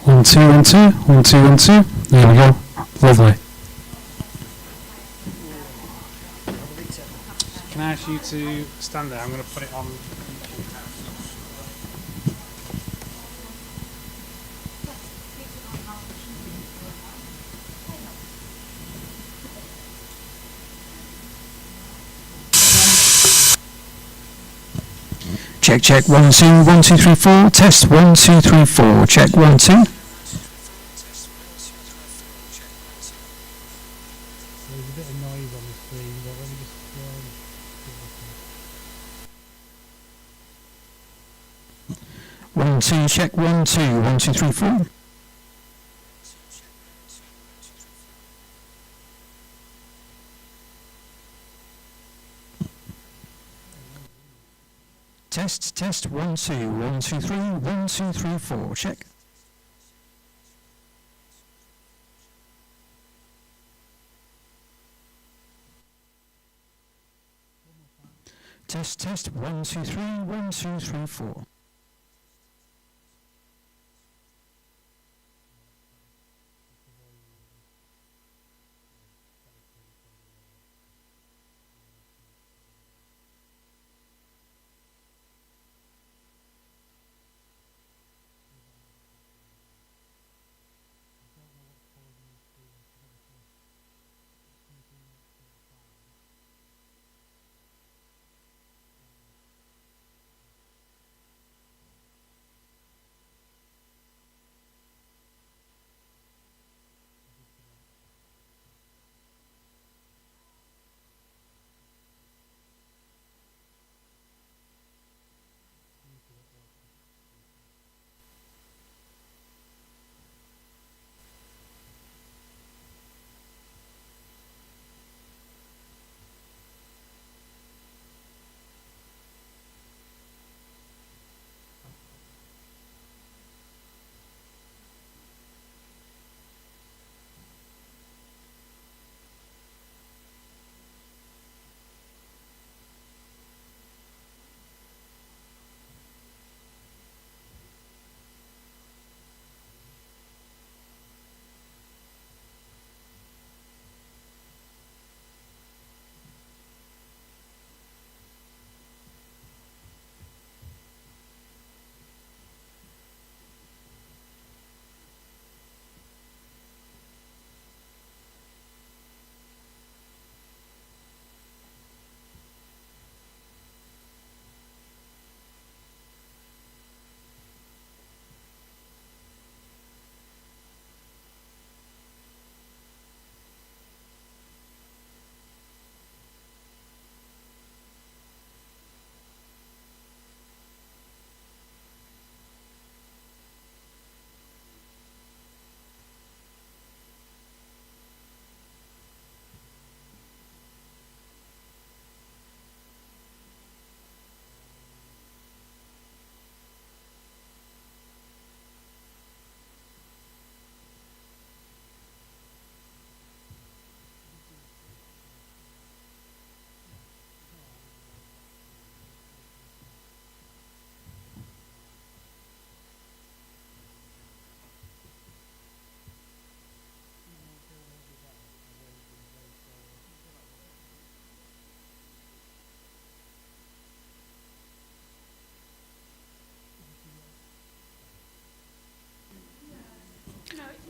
1, 2, 1, 2, 1, 2, 1, 2. There we go. Lovely. Can I ask you to stand there? I'm going to put it on. Check, check, 1, 2, 1, 2, 3, 4. Test 1, 2, 3, 4. Check 1, 2. There's a bit of noise on the screen, but let me just One, two, check 1, 2, 1, 2, 3, 4. Test, test, 1, 2, 1, 2, 3, 1, 2, 3, 4. Check. Test, test, 1, 2, 3, 1, 2, 3, 4.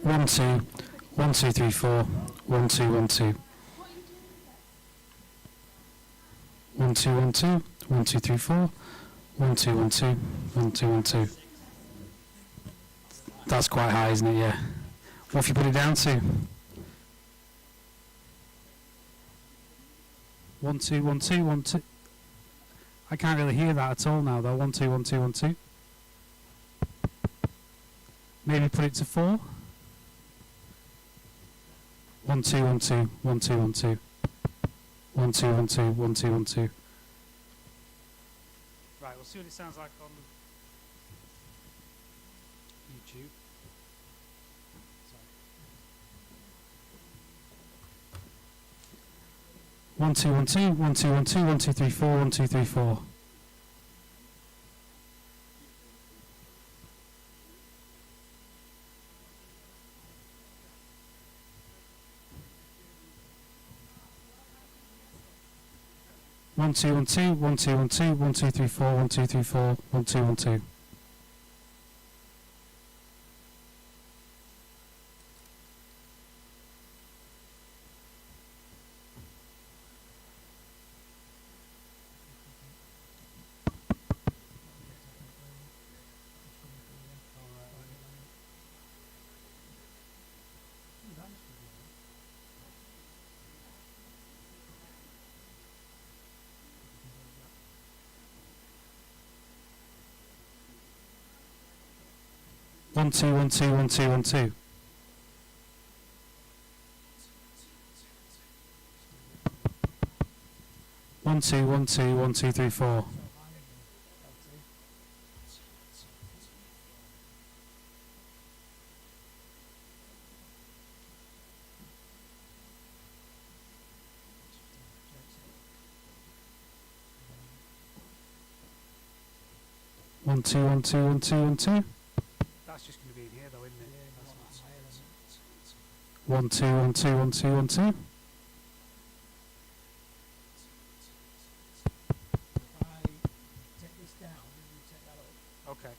One, two, 1, 2, 3, 4. 1, 2, 1, 2. 1, 2, 1, 2. 1, 2, 3, 4. 1, 2, 1, 2. 1, 2, 1, 2. That's quite high, isn't it? Yeah. What if you put it down to? 1, 2, 1, 2, 1, 2. I can't really hear that at all now, though. 1, 2, 1, 2, 1, 2. Maybe put it to 4. 1, 2, 1, 2, 1, 2, 1, 2. 1, 2, 1, 2, 1, 2, 1, 2. Right, we'll see what it sounds like on YouTube. Sorry. 1, 2, 1, 2, 1, 2, 1, 2, 1, 2, 3, 4, 1, 2, 3, 4. 1 2 1 2 1 2 1 2 1 2 3 4 1 2 3 4 1 2 1 2. One two one two one two one two. One two one two 1 2 3 4. One two one two 1 2 1 2. That's just going to be in here though, isn't it? That's 1 2 1 2 1 2 1 2. okay.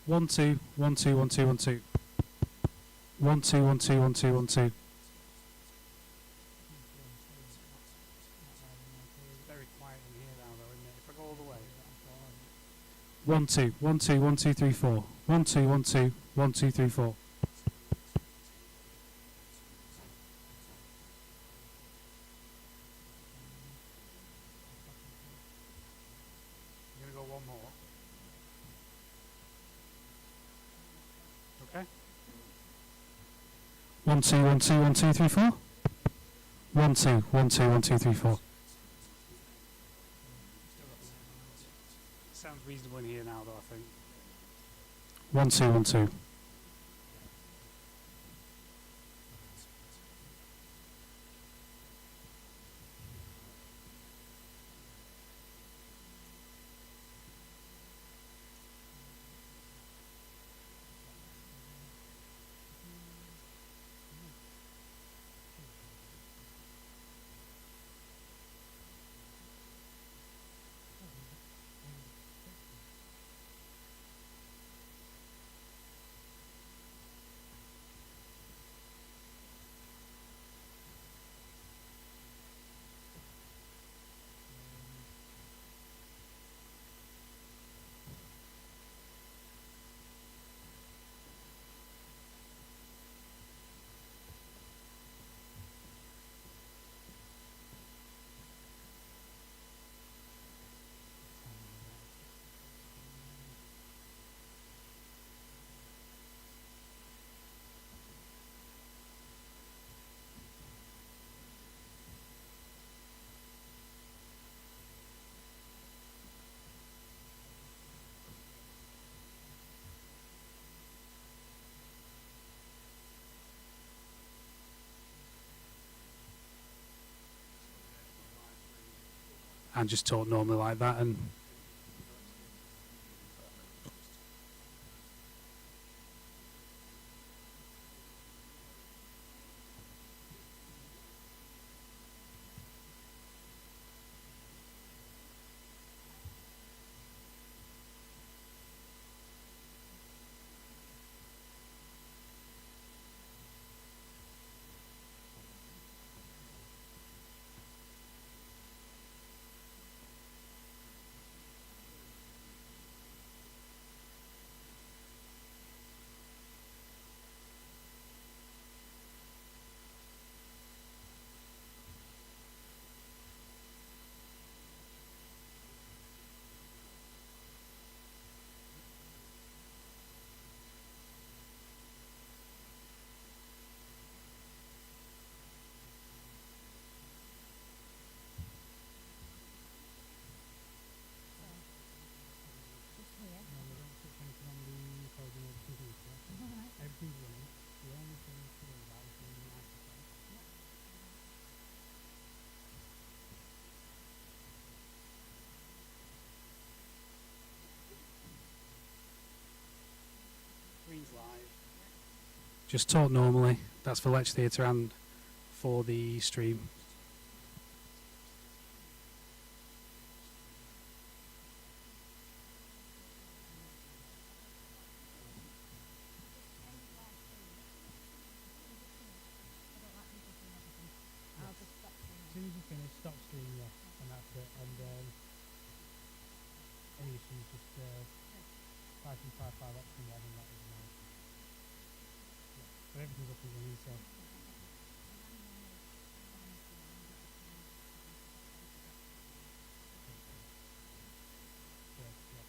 1 2 1 2 1 2 1 2. 1 2 1 2 1 2 1 2. Very quiet in here now though, isn't it? If I go all the way. 1 2 1 2 1 2 3 4. 1 2 1 2 1 2 3 4. You're going to go one more. Okay. 1 2 1 2 1 2 3 4. 1 2 1 2 1 2 3 4. Sounds reasonable in here now though, I think. 1 2 1 2. And just talk normally like that, and Just talk normally. That's for lecture theatre and for the stream. As soon as you finish, stop stream, yeah, and that's it. And any issues, just 5355 option 1 and that is nice. Yeah, but everything's up and running, so. Yeah, yeah.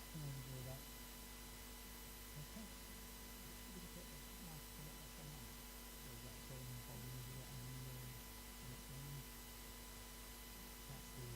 Come on, do that. Okay. So that's all in volume, is it? And that's the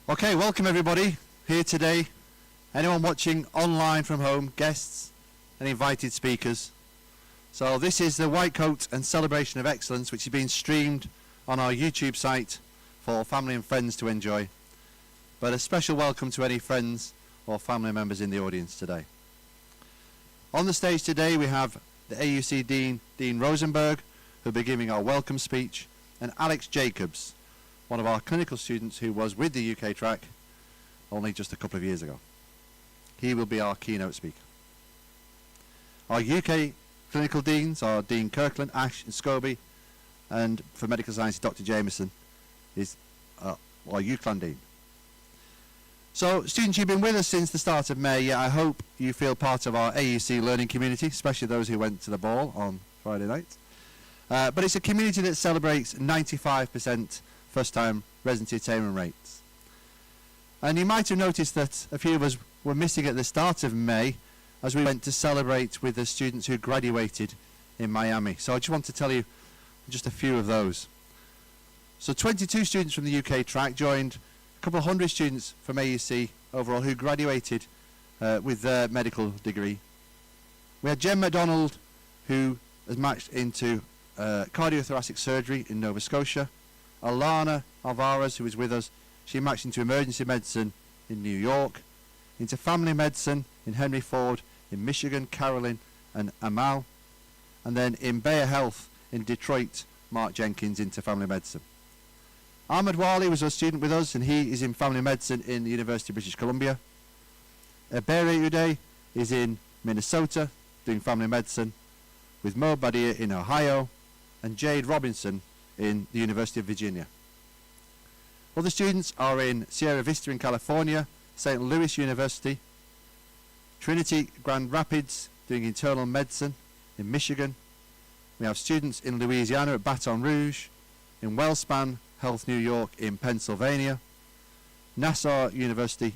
Okay, welcome everybody here today. Anyone watching online from home, guests and invited speakers. So this is the White Coat and Celebration of Excellence, which is being streamed on our YouTube site for family and friends to enjoy. But a special welcome to any friends or family members in the audience today. On the stage today we have the AUC Dean, Dean Rosenberg, who will be giving our welcome speech, and Alex Jacobs, one of our clinical students who was with the UK track only just a couple of years ago. He will be our keynote speaker. Our UK clinical deans are Dean Kirkland, Ash and Scobie, and for medical science Dr. Jameson is our UCLan Dean. So students, you've been with us since the start of May. I hope you feel part of our AUC learning community, especially those who went to the ball on Friday night. But it's a community that celebrates 95% first-time residency attainment rates. And you might have noticed that a few of us were missing at the start of May as we went to celebrate with the students who graduated in Miami. So I just want to tell you just a few of those. So 22 students from the UK track joined a couple of hundred students from AUC overall who graduated with their medical degree. We had Jen MacDonald, who has matched into cardiothoracic surgery in Nova Scotia. Alana Alvarez, who is with us, she matched into emergency medicine in New York, into family medicine in Henry Ford in Michigan, Carolyn and Amal, and then in Bayer Health in Detroit, Mark Jenkins into family medicine. Ahmed Wali was a student with us, and he is in family medicine in the University of British Columbia. Ebere Uday is in Minnesota doing family medicine, with Mo Badia in Ohio and Jade Robinson in the University of Virginia. Other students are in Sierra Vista in California, St. Louis University, Trinity Grand Rapids doing internal medicine in Michigan. We have students in Louisiana at Baton Rouge, in Wellspan Health New York in Pennsylvania, Nassau University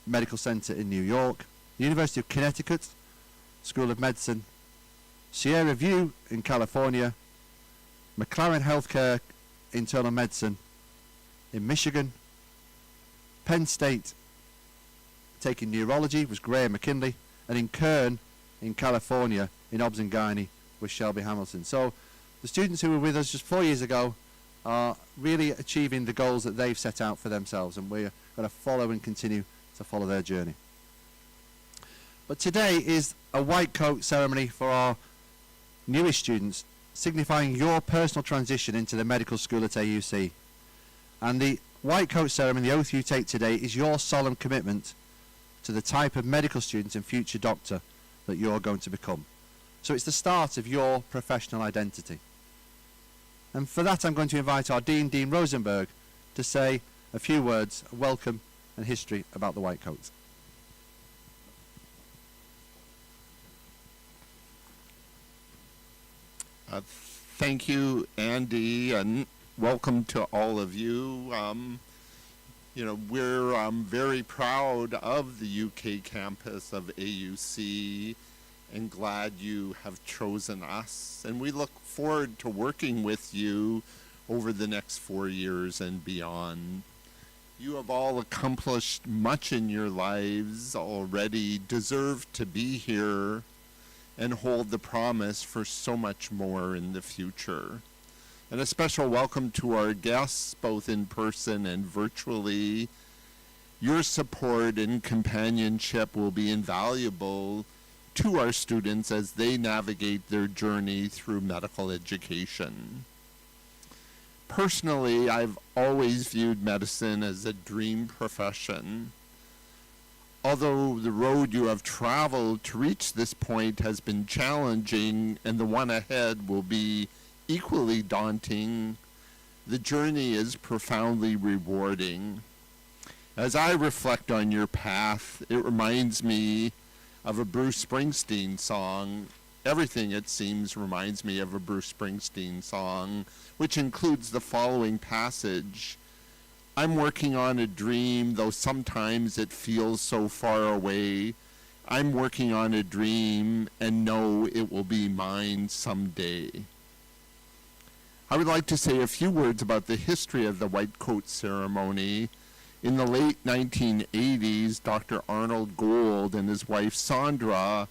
Medical Center in New York, University of Connecticut School of Medicine, Sierra View in California, McLaren Healthcare Internal Medicine in Michigan, Penn State taking neurology was Graham McKinley, and in Kern in California in Obs and Gynae was Shelby Hamilton. So the students who were with us just 4 years ago are really achieving the goals that they've set out for themselves, and we're going to follow and continue to follow their journey. But today is a white coat ceremony for our newest students, signifying your personal transition into the medical school at AUC. And the white coat ceremony, the oath you take today, is your solemn commitment to the type of medical student and future doctor that you're going to become. So it's the start of your professional identity. And for that I'm going to invite our Dean, Dean Rosenberg, to say a few words of welcome and history about the white coat. Thank you, Andy, and welcome to all of you. We're very proud of the UK campus of AUC and glad you have chosen us. And we look forward to working with you over the next 4 years and beyond. You have all accomplished much in your lives already, deserve to be here, and hold the promise for so much more in the future. And a special welcome to our guests, both in person and virtually. Your support and companionship will be invaluable to our students as they navigate their journey through medical education. Personally, I've always viewed medicine as a dream profession. Although the road you have traveled to reach this point has been challenging, and the one ahead will be equally daunting, the journey is profoundly rewarding. As I reflect on your path, it reminds me of a Bruce Springsteen song. Everything, it seems, reminds me of a Bruce Springsteen song, which includes the following passage: I'm working on a dream, though sometimes it feels so far away. I'm working on a dream and know it will be mine someday. I would like to say a few words about the history of the white coat ceremony. In the late 1980s, Dr. Arnold Gold and his wife Sandra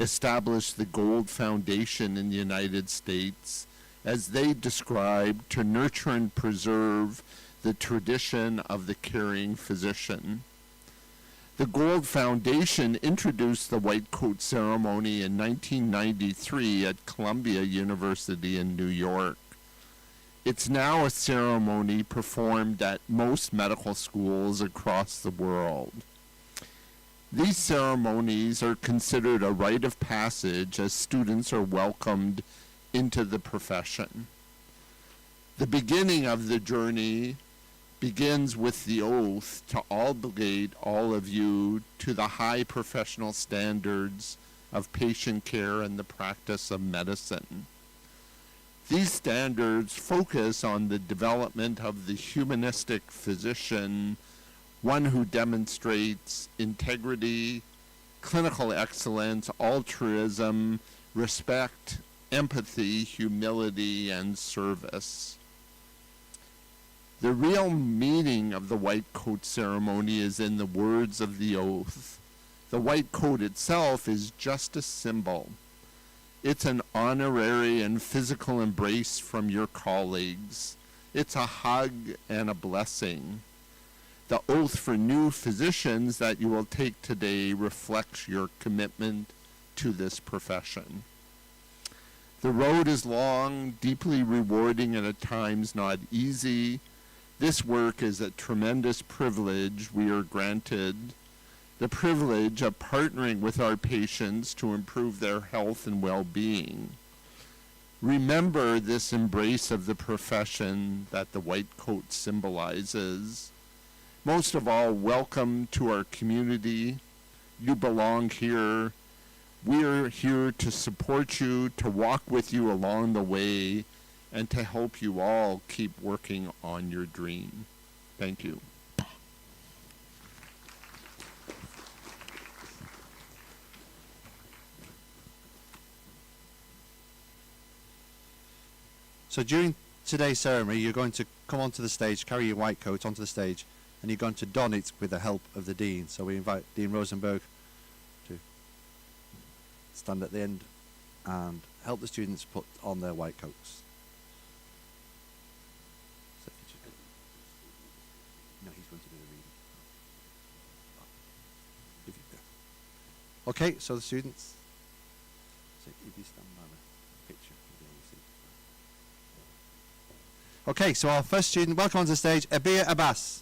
established the Gold Foundation in the United States, as they described, to nurture and preserve the tradition of the caring physician. The Gold Foundation introduced the white coat ceremony in 1993 at Columbia University in New York. It's now a ceremony performed at most medical schools across the world. These ceremonies are considered a rite of passage as students are welcomed into the profession. The beginning of the journey begins with the oath to obligate all of you to the high professional standards of patient care and the practice of medicine. These standards focus on the development of the humanistic physician, one who demonstrates integrity, clinical excellence, altruism, respect, empathy, humility, and service. The real meaning of the white coat ceremony is in the words of the oath. The white coat itself is just a symbol. It's an honorary and physical embrace from your colleagues. It's a hug and a blessing. The oath for new physicians that you will take today reflects your commitment to this profession. The road is long, deeply rewarding, and at times not easy. This work is a tremendous privilege we are granted, the privilege of partnering with our patients to improve their health and well-being. Remember this embrace of the profession that the white coat symbolizes. Most of all, welcome to our community. You belong here. We are here to support you, to walk with you along the way, and to help you all keep working on your dream. Thank you. So during today's ceremony, you're going to come onto the stage, carry your white coat onto the stage, and you're going to don it with the help of the Dean. So we invite Dean Rosenberg to stand at the end and help the students put on their white coats. No, he's going to do the reading. If you go. Okay, so the students. So if you stand by the picture, you'll be able to see. Okay, so our first student, welcome onto the stage, Abir Abbas.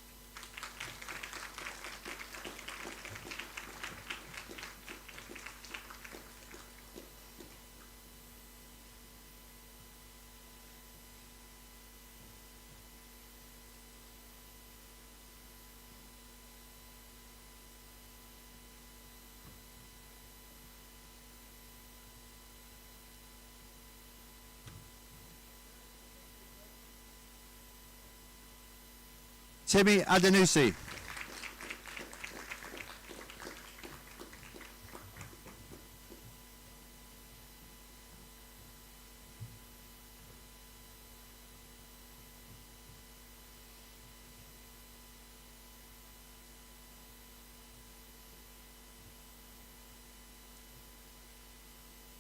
Timmy Adenusi. Do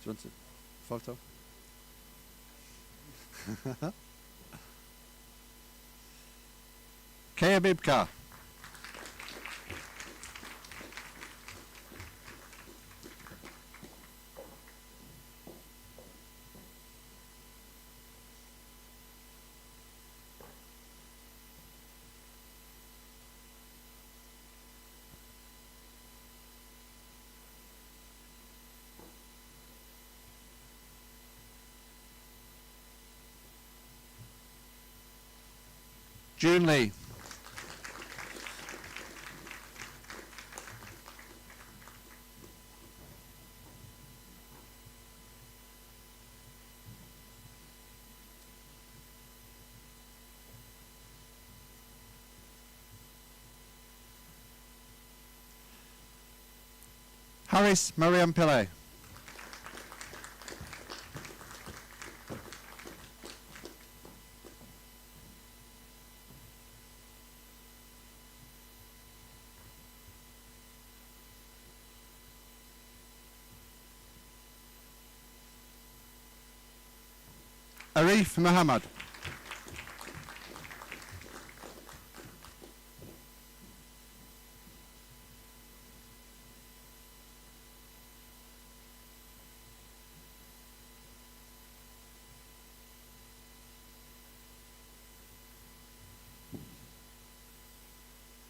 you want a photo? Kaya Bibka. June Lee. Harris Mariam Pillay. Arif Muhammad.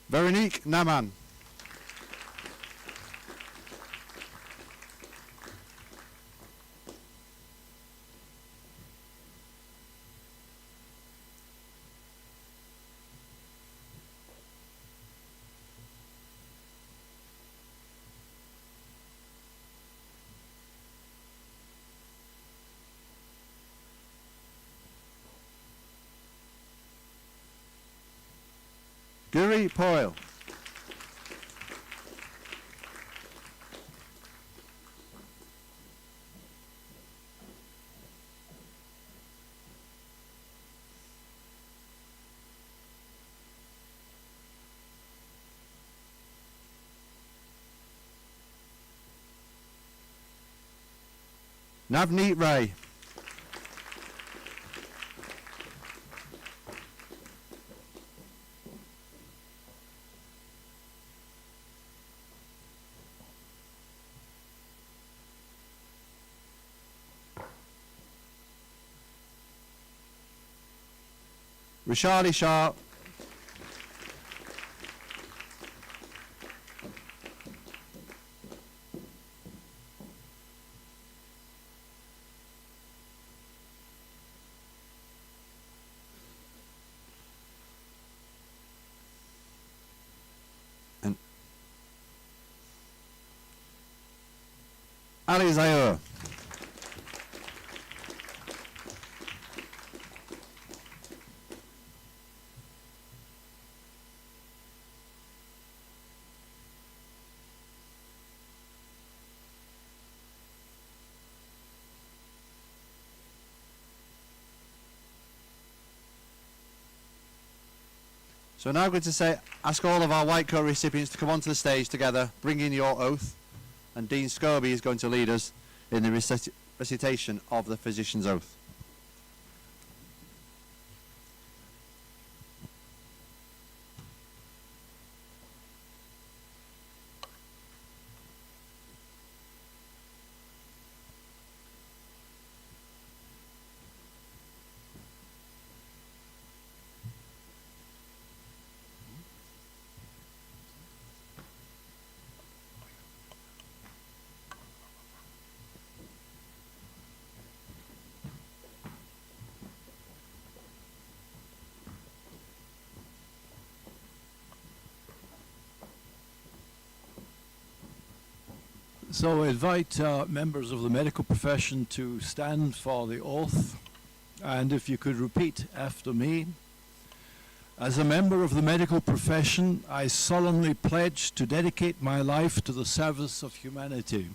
Veronique Naman. Guri Poyle. Navneet Ray. Rishali Shah. And Ali Zayur. So now I'm going to ask all of our white coat recipients to come onto the stage together, bring in your oath, and Dean Scobie is going to lead us in the recitation of the physician's oath. So I invite members of the medical profession to stand for the oath, and if you could repeat after me. As a member of the medical profession, I solemnly pledge to dedicate my life to the service of humanity.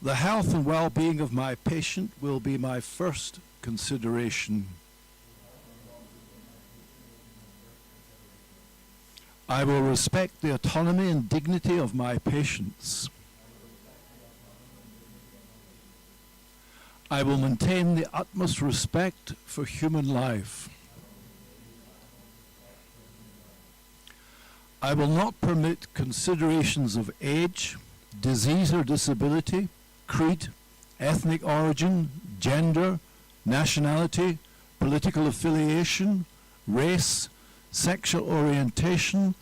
The health and well-being of my patient will be my first consideration. I will respect the autonomy and dignity of my patients. I will maintain the utmost respect for human life. I will not permit considerations of age, disease or disability, creed, ethnic origin, gender, nationality, political affiliation, race, sexual orientation,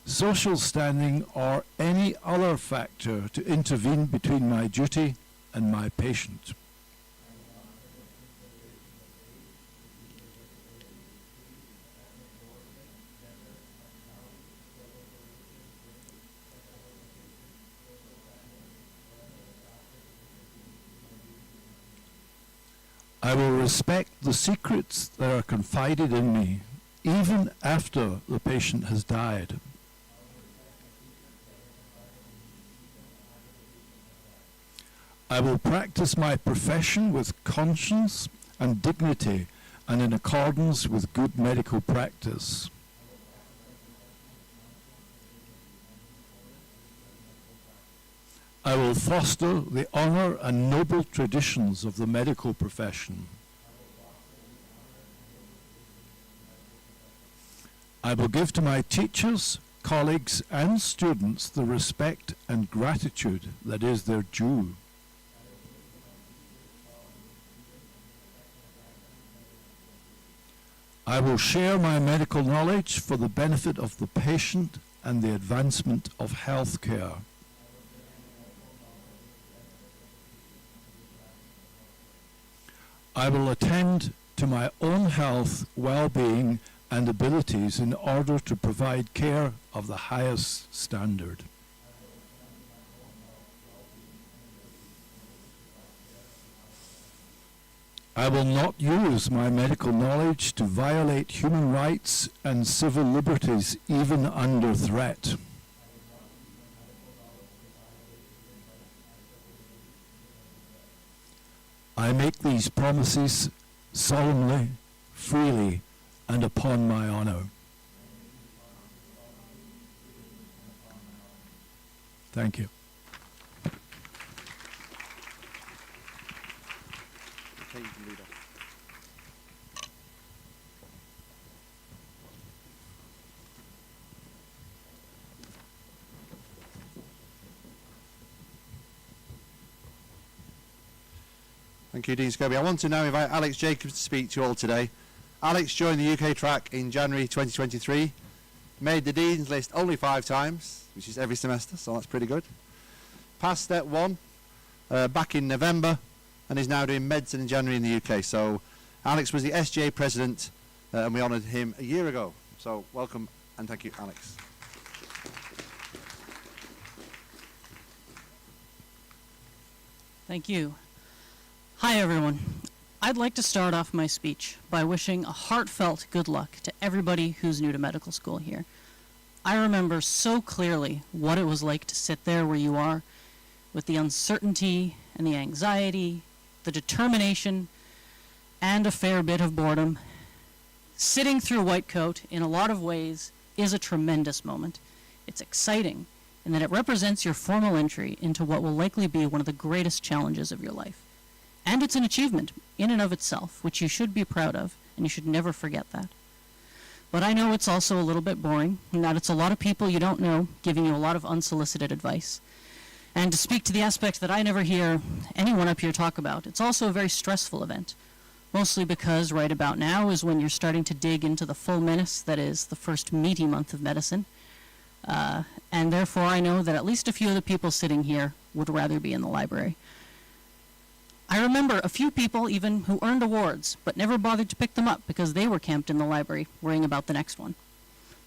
social standing, or any other factor to intervene between my duty and my patient. I will respect the secrets that are confided in me, even after the patient has died. I will practice my profession with conscience and dignity and in accordance with good medical practice. I will foster the honor and noble traditions of the medical profession. I will give to my teachers, colleagues, and students the respect and gratitude that is their due. I will share my medical knowledge for the benefit of the patient and the advancement of health care. I will attend to my own health, well-being, and abilities in order to provide care of the highest standard. I will not use my medical knowledge to violate human rights and civil liberties, even under threat. I make these promises solemnly, freely, and upon my honor. Thank you. Okay, you can lead off. Thank you, Dean Scobie. I want to now invite Alex Jacobs to speak to you all today. Alex joined the UK track in January 2023, made the Dean's list only 5 times, which is every semester, so that's pretty good. Passed Step 1 back in November, and is now doing medicine in January in the UK. So Alex was the SGA president, and we honoured him a year ago. So welcome, and thank you, Alex. Thank you. Hi, everyone. I'd like to start off my speech by wishing a heartfelt good luck to everybody who's new to medical school here. I remember so clearly what it was like to sit there where you are, with the uncertainty and the anxiety, the determination, and a fair bit of boredom. Sitting through White Coat, in a lot of ways, is a tremendous moment. It's exciting in that it represents your formal entry into what will likely be one of the greatest challenges of your life. And it's an achievement in and of itself, which you should be proud of, and you should never forget that. But I know it's also a little bit boring, in that it's a lot of people you don't know giving you a lot of unsolicited advice. And to speak to the aspect that I never hear anyone up here talk about, it's also a very stressful event, mostly because right about now is when you're starting to dig into the full menace that is the first meaty month of medicine. And therefore I know that at least a few of the people sitting here would rather be in the library. I remember a few people even who earned awards, but never bothered to pick them up because they were camped in the library worrying about the next one.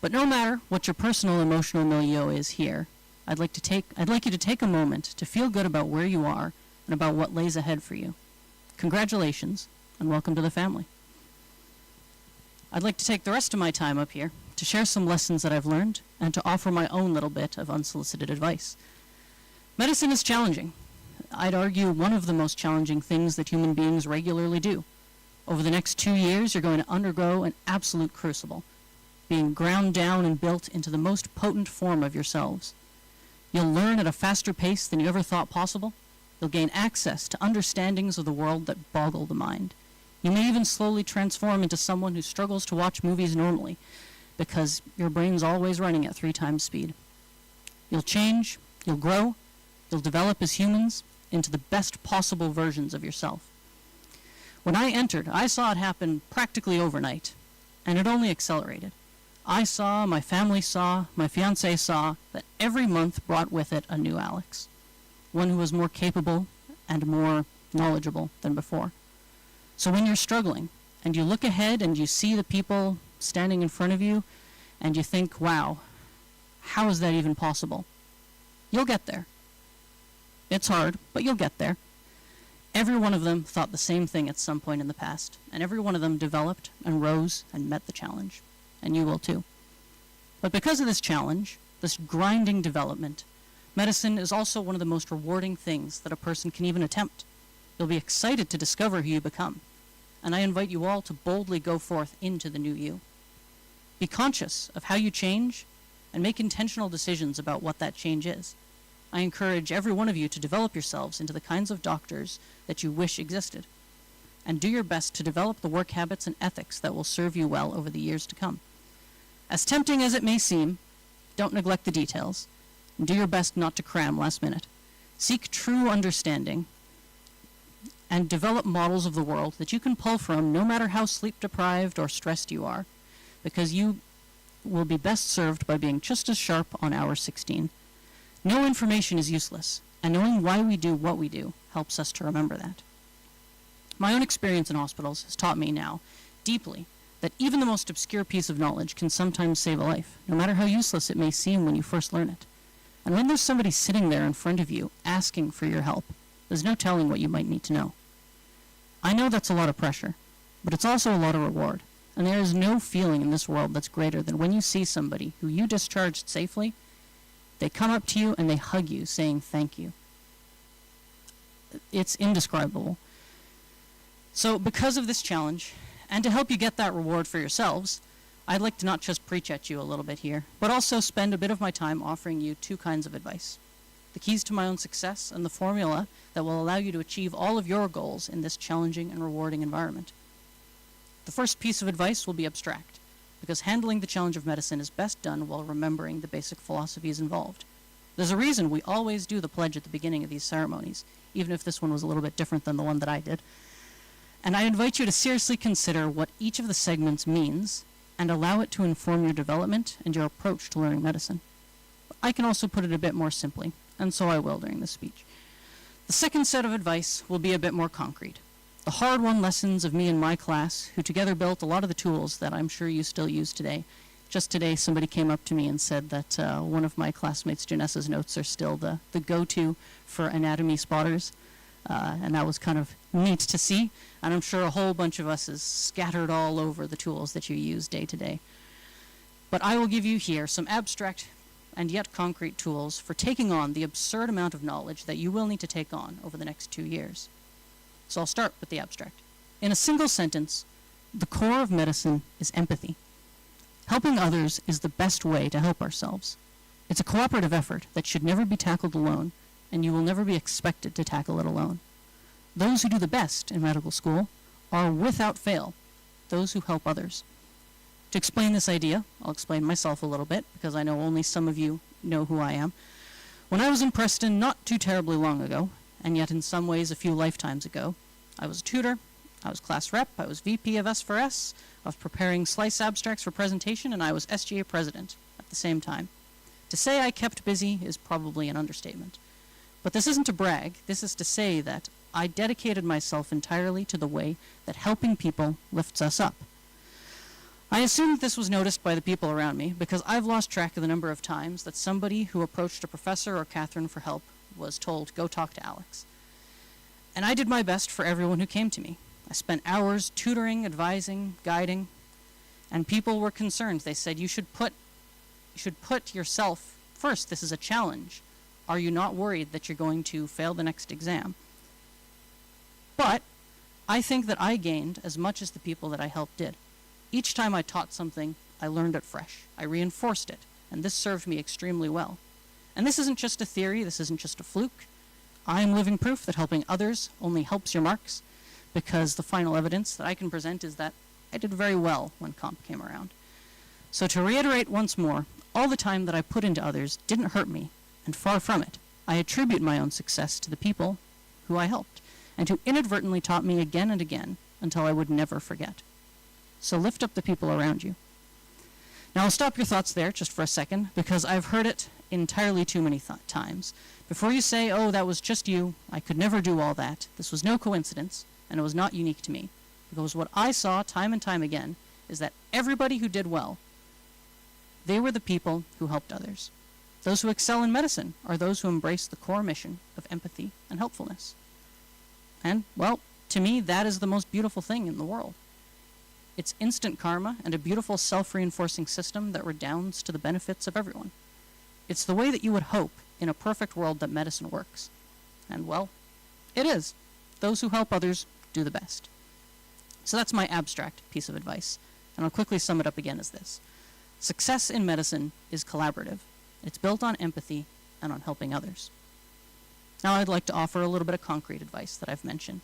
But no matter what your personal emotional milieu is here, I'd like you to take a moment to feel good about where you are and about what lays ahead for you. Congratulations, and welcome to the family. I'd like to take the rest of my time up here to share some lessons that I've learned and to offer my own little bit of unsolicited advice. Medicine is challenging. I'd argue one of the most challenging things that human beings regularly do. Over the next 2 years, you're going to undergo an absolute crucible, being ground down and built into the most potent form of yourselves. You'll learn at a faster pace than you ever thought possible. You'll gain access to understandings of the world that boggle the mind. You may even slowly transform into someone who struggles to watch movies normally, because your brain's always running at 3 times speed. You'll change, you'll grow, you'll develop as humans into the best possible versions of yourself. When I entered, I saw it happen practically overnight, and it only accelerated. I saw, my family saw, my fiancé saw that every month brought with it a new Alex, one who was more capable and more knowledgeable than before. So when you're struggling, and you look ahead and you see the people standing in front of you, and you think, wow, how is that even possible? You'll get there. It's hard, but you'll get there. Every one of them thought the same thing at some point in the past, and every one of them developed and rose and met the challenge, and you will too. But because of this challenge, this grinding development, medicine is also one of the most rewarding things that a person can even attempt. You'll be excited to discover who you become, and I invite you all to boldly go forth into the new you. Be conscious of how you change, and make intentional decisions about what that change is. I encourage every one of you to develop yourselves into the kinds of doctors that you wish existed, and do your best to develop the work habits and ethics that will serve you well over the years to come. As tempting as it may seem, don't neglect the details, and do your best not to cram last minute. Seek true understanding and develop models of the world that you can pull from no matter how sleep-deprived or stressed you are, because you will be best served by being just as sharp on hour 16. No information is useless, and knowing why we do what we do helps us to remember that. My own experience in hospitals has taught me now, deeply, that even the most obscure piece of knowledge can sometimes save a life, no matter how useless it may seem when you first learn it. And when there's somebody sitting there in front of you asking for your help, there's no telling what you might need to know. I know that's a lot of pressure, but it's also a lot of reward, and there is no feeling in this world that's greater than when you see somebody who you discharged safely, they come up to you and they hug you saying thank you. It's indescribable. So because of this challenge, and to help you get that reward for yourselves, I'd like to not just preach at you a little bit here, but also spend a bit of my time offering you two kinds of advice: the keys to my own success and the formula that will allow you to achieve all of your goals in this challenging and rewarding environment. The first piece of advice will be abstract, because handling the challenge of medicine is best done while remembering the basic philosophies involved. There's a reason we always do the pledge at the beginning of these ceremonies, even if this one was a little bit different than the one that I did. And I invite you to seriously consider what each of the segments means and allow it to inform your development and your approach to learning medicine. I can also put it a bit more simply, and so I will during this speech. The second set of advice will be a bit more concrete. The hard-won lessons of me and my class, who together built a lot of the tools that I'm sure you still use today. Just today, somebody came up to me and said that one of my classmates, Janessa's notes, are still the go-to for anatomy spotters. And that was kind of neat to see. And I'm sure a whole bunch of us is scattered all over the tools that you use day to day. But I will give you here some abstract and yet concrete tools for taking on the absurd amount of knowledge that you will need to take on over the next 2 years. So I'll start with the abstract. In a single sentence, the core of medicine is empathy. Helping others is the best way to help ourselves. It's a cooperative effort that should never be tackled alone, and you will never be expected to tackle it alone. Those who do the best in medical school are, without fail, those who help others. To explain this idea, I'll explain myself a little bit, because I know only some of you know who I am. When I was in Preston not too terribly long ago, and yet in some ways a few lifetimes ago, I was a tutor, I was class rep, I was VP of S4S, I was preparing slice abstracts for presentation, and I was SGA president at the same time. To say I kept busy is probably an understatement. But this isn't to brag, this is to say that I dedicated myself entirely to the way that helping people lifts us up. I assume this was noticed by the people around me, because I've lost track of the number of times that somebody who approached a professor or Catherine for help was told, go talk to Alex. And I did my best for everyone who came to me. I spent hours tutoring, advising, guiding, and people were concerned. They said, you should put yourself first. This is a challenge. Are you not worried that you're going to fail the next exam? But I think that I gained as much as the people that I helped did. Each time I taught something, I learned it fresh. I reinforced it, and this served me extremely well. And this isn't just a theory, this isn't just a fluke. I am living proof that helping others only helps your marks, because the final evidence that I can present is that I did very well when comp came around. So to reiterate once more, all the time that I put into others didn't hurt me, and far from it. I attribute my own success to the people who I helped, and who inadvertently taught me again and again until I would never forget. So lift up the people around you. Now I'll stop your thoughts there just for a second, because I've heard it entirely too many times. Before you say, oh, that was just you, I could never do all that, this was no coincidence, and it was not unique to me. Because what I saw time and time again is that everybody who did well, they were the people who helped others. Those who excel in medicine are those who embrace the core mission of empathy and helpfulness. And, well, to me, that is the most beautiful thing in the world. It's instant karma and a beautiful self-reinforcing system that redounds to the benefits of everyone. It's the way that you would hope in a perfect world that medicine works. And, well, it is. Those who help others do the best. So that's my abstract piece of advice. And I'll quickly sum it up again as this. Success in medicine is collaborative. It's built on empathy and on helping others. Now I'd like to offer a little bit of concrete advice that I've mentioned.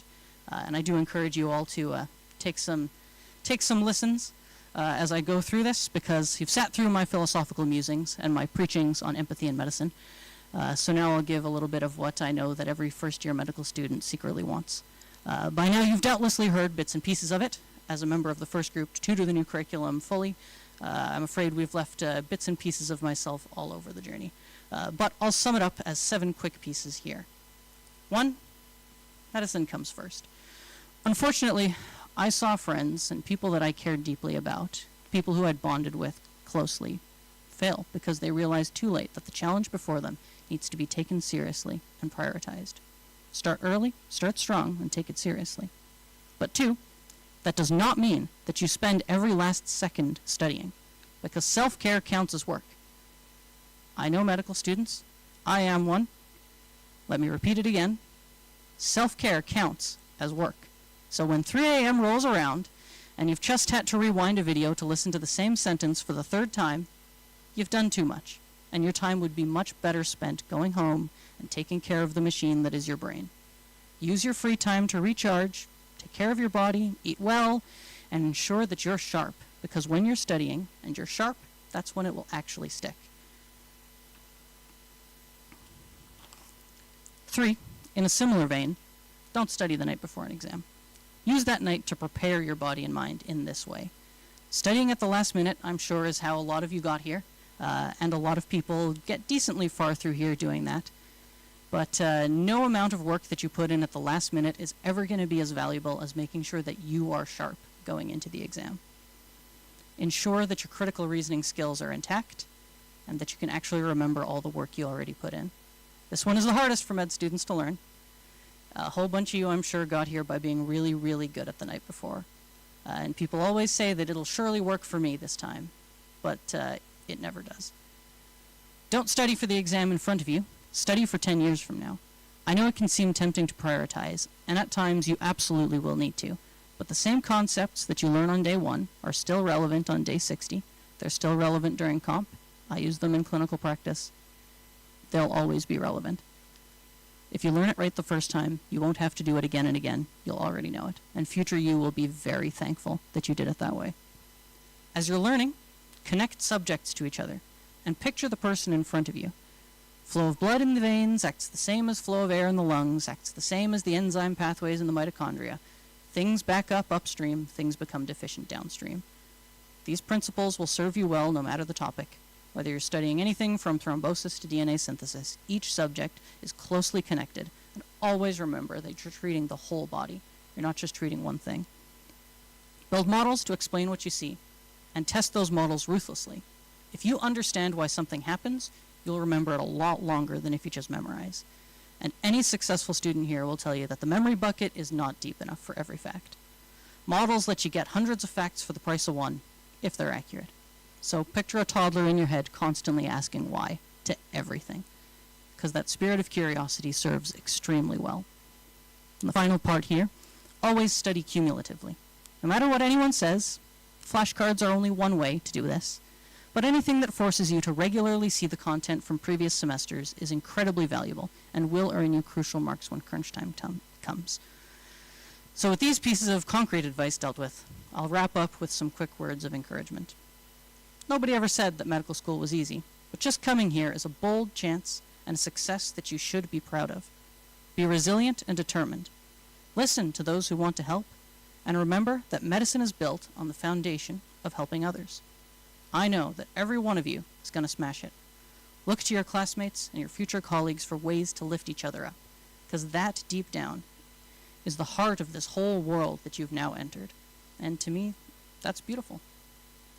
And I do encourage you all to take some listens as I go through this, because you've sat through my philosophical musings and my preachings on empathy in medicine. So now I'll give a little bit of what I know that every first-year medical student secretly wants. By now you've doubtlessly heard bits and pieces of it. As a member of the first group to tutor the new curriculum fully, I'm afraid we've left bits and pieces of myself all over the journey. But I'll sum it up as 7 quick pieces here. 1, medicine comes first. Unfortunately, I saw friends and people that I cared deeply about, people who I'd bonded with closely, fail because they realized too late that the challenge before them needs to be taken seriously and prioritized. Start early, start strong, and take it seriously. But 2, that does not mean that you spend every last second studying, because self-care counts as work. I know medical students. I am one. Let me repeat it again. Self-care counts as work. So when 3 a.m. rolls around and you've just had to rewind a video to listen to the same sentence for the 3rd time, you've done too much, and your time would be much better spent going home and taking care of the machine that is your brain. Use your free time to recharge, take care of your body, eat well, and ensure that you're sharp, because when you're studying and you're sharp, that's when it will actually stick. 3, in a similar vein, don't study the night before an exam. Use that night to prepare your body and mind in this way. Studying at the last minute, I'm sure, is how a lot of you got here, and a lot of people get decently far through here doing that. But no amount of work that you put in at the last minute is ever going to be as valuable as making sure that you are sharp going into the exam. Ensure that your critical reasoning skills are intact and that you can actually remember all the work you already put in. This one is the hardest for med students to learn. A whole bunch of you, I'm sure, got here by being really, really good at the night before. And people always say that it'll surely work for me this time, but it never does. Don't study for the exam in front of you. Study for 10 years from now. I know it can seem tempting to prioritize, and at times you absolutely will need to, but the same concepts that you learn on day 1 are still relevant on day 60. They're still relevant during comp. I use them in clinical practice. They'll always be relevant. If you learn it right the first time, you won't have to do it again and again. You'll already know it, and future you will be very thankful that you did it that way. As you're learning, connect subjects to each other, and picture the person in front of you. Flow of blood in the veins acts the same as flow of air in the lungs, acts the same as the enzyme pathways in the mitochondria. Things back up upstream, things become deficient downstream. These principles will serve you well no matter the topic. Whether you're studying anything from thrombosis to DNA synthesis, each subject is closely connected, and always remember that you're treating the whole body. You're not just treating one thing. Build models to explain what you see, and test those models ruthlessly. If you understand why something happens, you'll remember it a lot longer than if you just memorize. And any successful student here will tell you that the memory bucket is not deep enough for every fact. Models let you get hundreds of facts for the price of one, if they're accurate. So picture a toddler in your head constantly asking why to everything, because that spirit of curiosity serves extremely well. And the final part here, always study cumulatively. No matter what anyone says, flashcards are only one way to do this. But anything that forces you to regularly see the content from previous semesters is incredibly valuable and will earn you crucial marks when crunch time comes. So with these pieces of concrete advice dealt with, I'll wrap up with some quick words of encouragement. Nobody ever said that medical school was easy, but just coming here is a bold chance and a success that you should be proud of. Be resilient and determined. Listen to those who want to help, and remember that medicine is built on the foundation of helping others. I know that every one of you is going to smash it. Look to your classmates and your future colleagues for ways to lift each other up, because that, deep down, is the heart of this whole world that you've now entered. And to me, that's beautiful.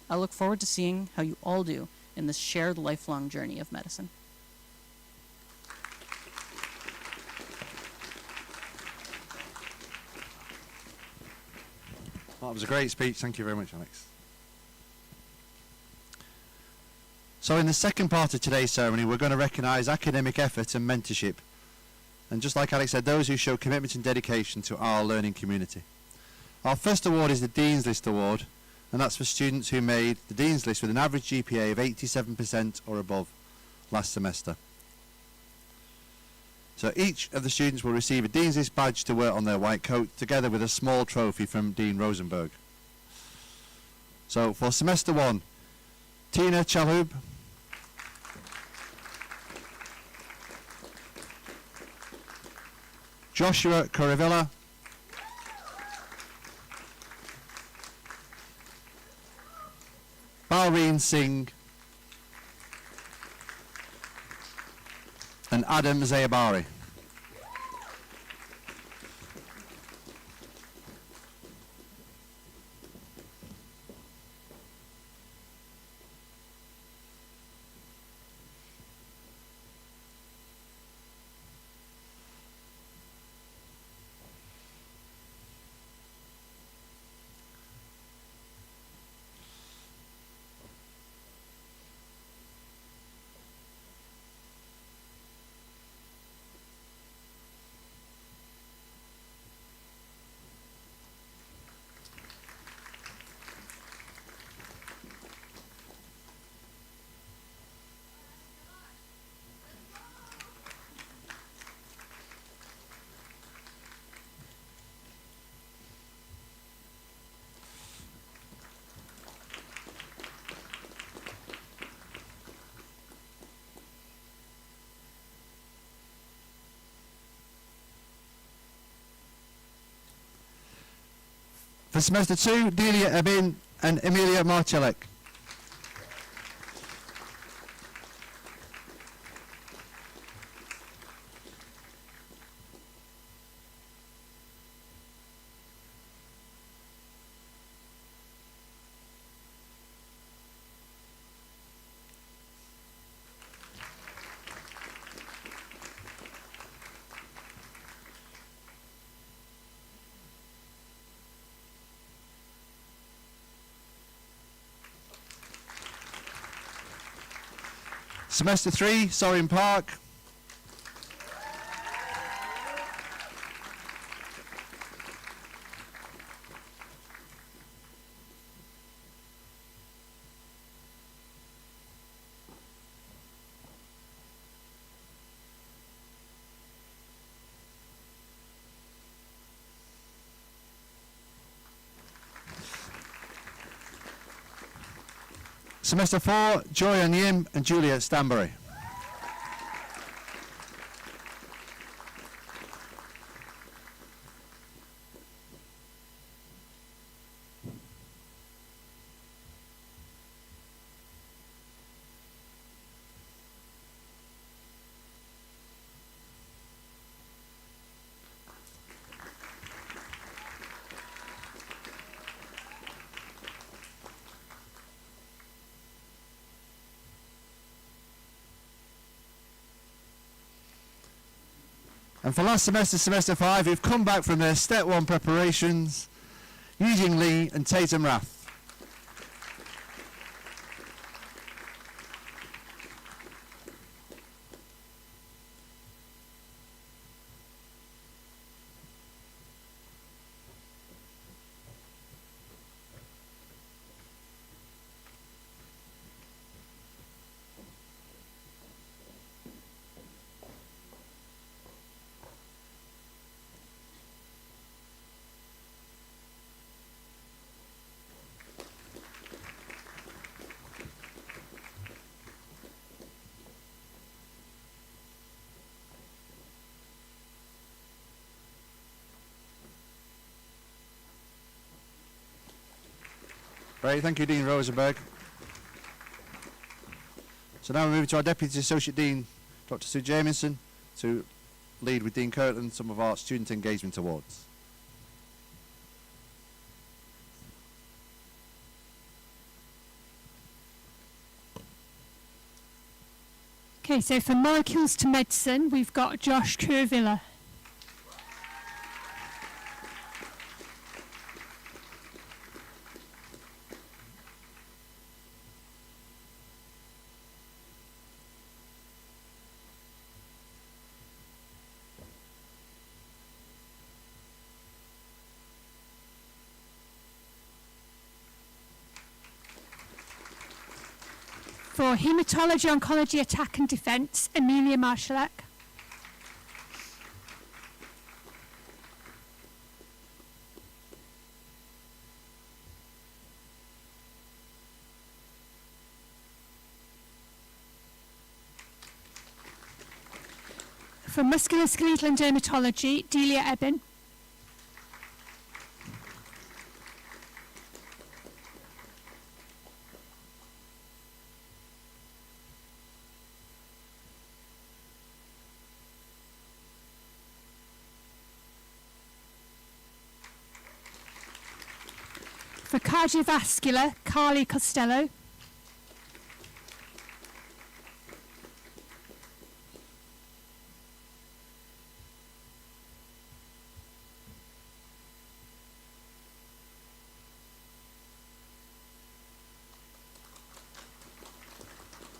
I look forward to seeing how you all do in this shared lifelong journey of medicine. Well, that was a great speech. Thank you very much, Alex. So in the second part of today's ceremony, we're going to recognise academic effort and mentorship. And just like Alex said, those who show commitment and dedication to our learning community. Our first award is the Dean's List Award, and that's for students who made the Dean's List with an average GPA of 87% or above last semester. So each of the students will receive a Dean's List badge to wear on their white coat, together with a small trophy from Dean Rosenberg. So for semester 1, Tina Chalhoub, Joshua Corivella, Balreen Singh, and Adam Zayabari. For semester 2, Delia Abin and Emilia Marcellek. Semester 3, Sorin Park. Semester 4, Joy Yim and Julia Stanbury. And for last semester, semester 5, who've come back from their step 1 preparations, Eugene Lee and Tatum Rath. Great, thank you, Dean Rosenberg. So now we're moving to our Deputy Associate Dean, Dr. Sue Jamieson, to lead with Dean Kirtland some of our Student Engagement Awards. Okay, so for Molecules to Medicine, we've got Josh Curvilla. For Hematology, Oncology, Attack and Defence, Emilia Marcellek. For musculoskeletal and dermatology, Delia Eben. For cardiovascular, Carly Costello.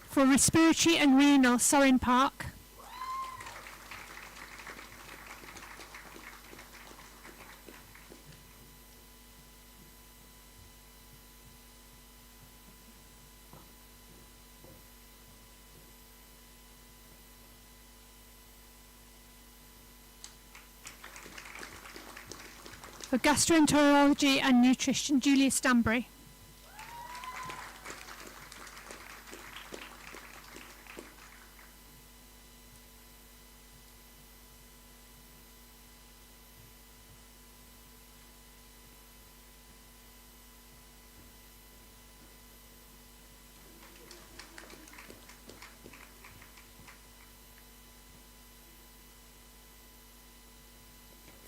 For respiratory and renal, Soren Park. For gastroenterology and nutrition, Julia Stanbury.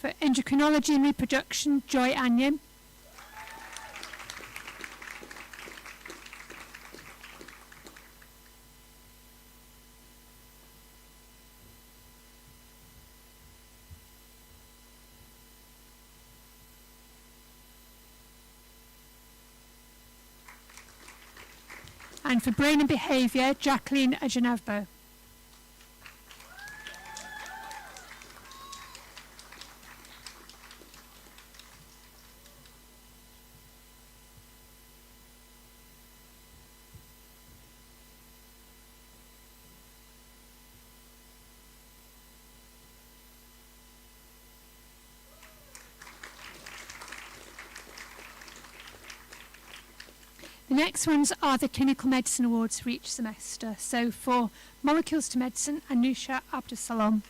For endocrinology and reproduction, Joy Anyan. And for brain and behaviour, Jacqueline Ajanavbo. The next ones are the Clinical Medicine Awards for each semester. So for Molecules to Medicine, Anusha Abdusalam.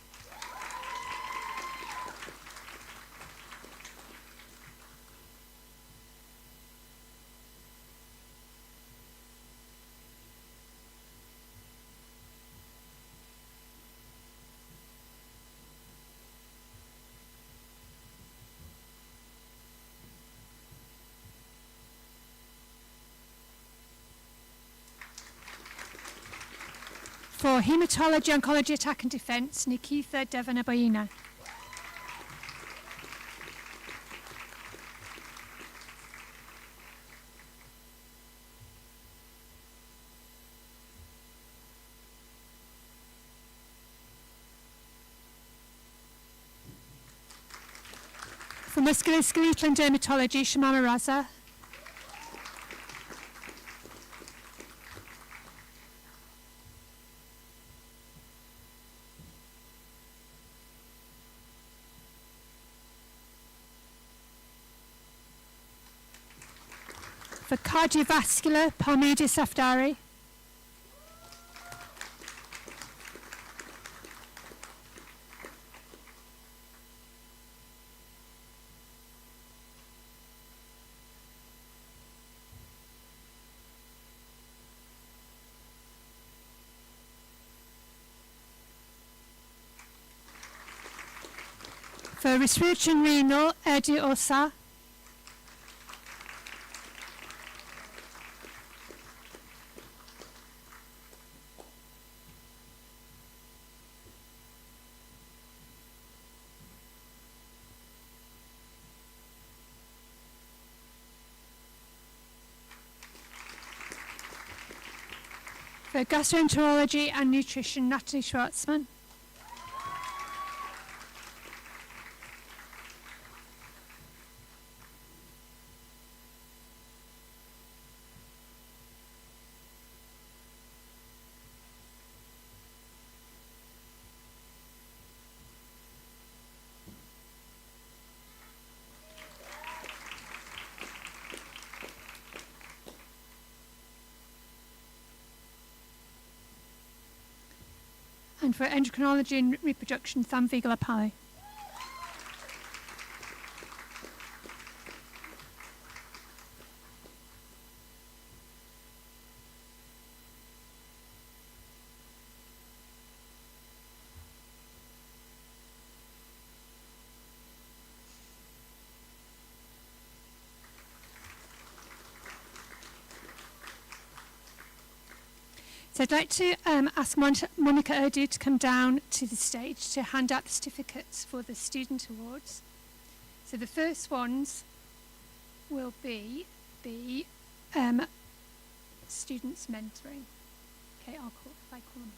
For Haematology, Oncology, Attack and Defence, Nikitha Devanabayina. For Musculoskeletal and Dermatology, Shamama Raza. For cardiovascular, Parmeida Safdari. For respiratory and renal, Erdi Osa. For gastroenterology and nutrition, Natalie Schwartzman. And for endocrinology and reproduction, Thamvigal Apali. So I'd like to ask Monica Urdu to come down to the stage to hand out the certificates for the student awards. So the first ones will be the students mentoring. Okay, I'll call if I call them.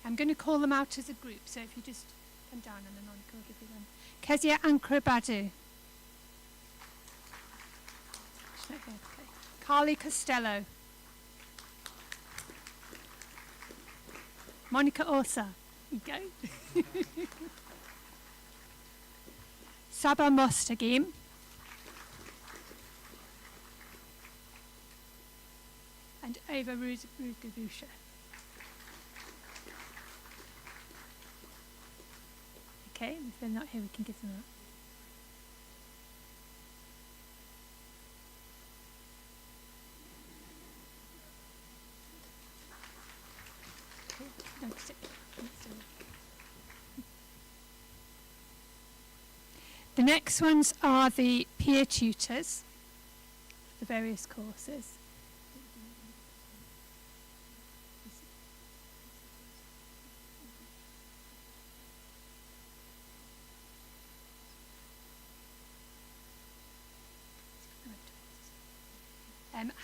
I'm going to call them out as a group, so if you just come down and then Monica will give you them. Kezia Ankrabadu. Carly Costello. Monica Orsa. You go. Saba Mostagim. And Ava Rugavusha. Okay, if they're not here, we can give them that. The next ones are the peer tutors, the various courses.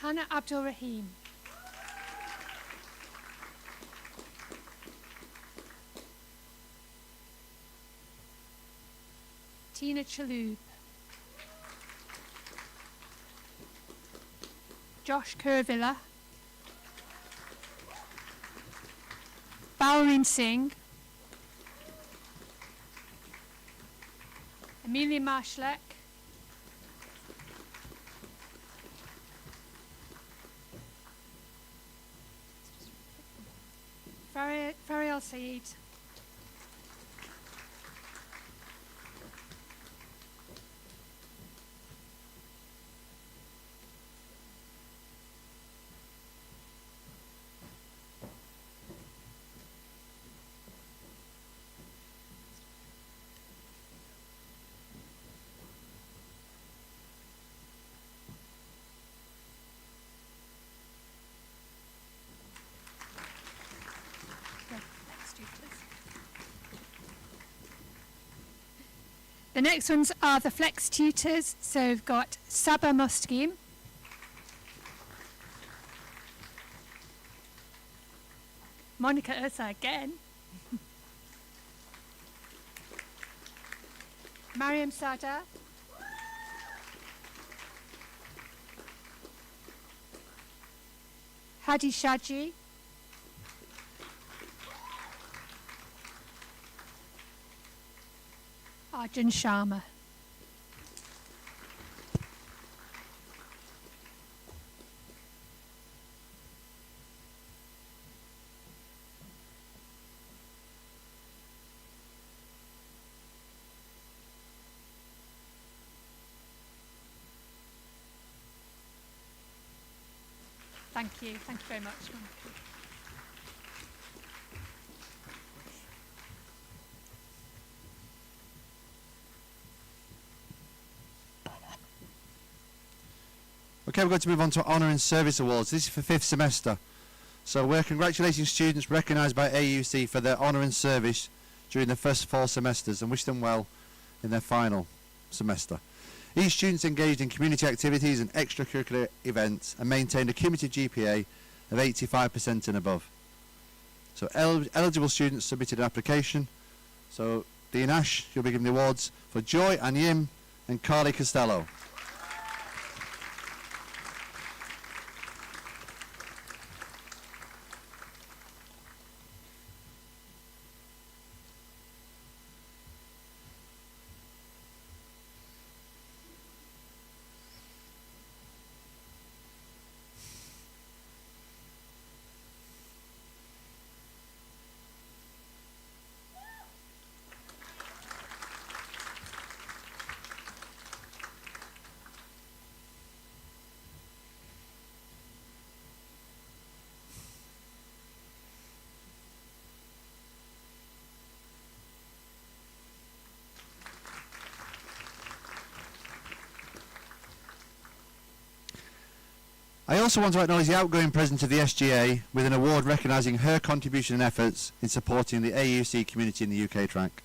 Hannah Abdul Rahim. Tina Chalub. Josh Kurvilla. Balrin Singh. Amelia Marshlek. Fariel Saeed. The next ones are the flex tutors. So we've got Saba Mostgim, Monica Ursa again, Mariam Sada, Hadi Shaji, Arjun Sharma. Thank you. Thank you very much. Okay, we're going to move on to Honour and Service Awards. This is for 5th semester. So we're congratulating students recognised by AUC for their honour and service during the first 4 semesters and wish them well in their final semester. Each student's engaged in community activities and extracurricular events and maintained a cumulative GPA of 85% and above. So eligible students submitted an application. So Dean Ash, you'll be given the awards for Joy Anyim and Carly Costello. I also want to acknowledge the outgoing president of the SGA with an award recognising her contribution and efforts in supporting the AUC community in the UK track.